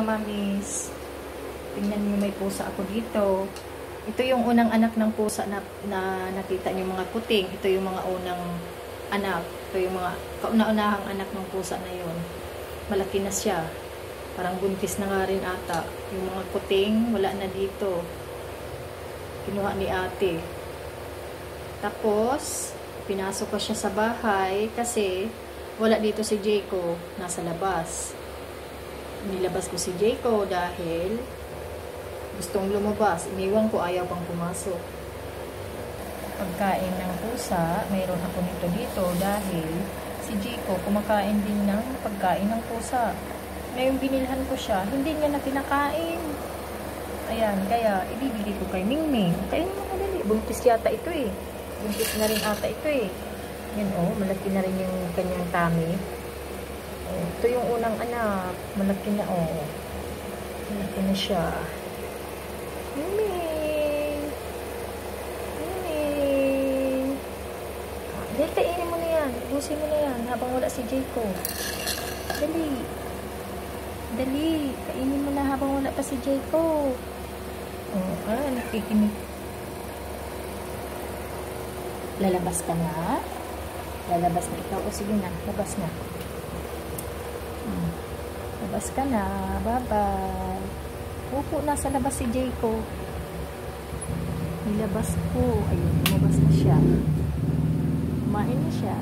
Mamis, tingnan niyo, may pusa ako dito. Ito yung unang anak ng pusa na nakita niyo, mga kuting. Ito yung mga unang anak. Ito yung mga kauna-unahang anak ng pusa na yun. Malaki na siya. Parang buntis na nga rin ata. Yung mga kuting, wala na dito. Kinuha ni ate. Tapos, pinasok ko siya sa bahay kasi wala dito si Jayco. Nasa labas. Nilabas ko si Jayco dahil gustong lumabas. Iniwan ko, ayaw pang pumasok. Pagkain ng pusa, mayroon ako nito dito dahil si Jayco kumakain din ng pagkain ng pusa. Ngayon binilhan ko siya, hindi niya na kinakain. Ayan, kaya ibibigay ko kay Mingming. Kainin mo madali. Buntis yata ito eh. Buntis na rin ata ito eh. Yan oh, malaki na rin yung kanyang tummy. Ito yung unang anak. Malaki na, oh. Malaki na siya. Miming! Miming! Dali, kainin mo na yan. Ubusin mo na yan habang wala si Jayco. Dali. Dali. Kainin mo na habang wala pa si Jayco. Oh, nakikinig. Lalabas ka na? Lalabas na ikaw. O sige na, labas na. Labas ka na. Bye-bye. Upo, nasa labas si Jayco. Nilabas ko. Ayun, lumabas na siya. Kumain na siya.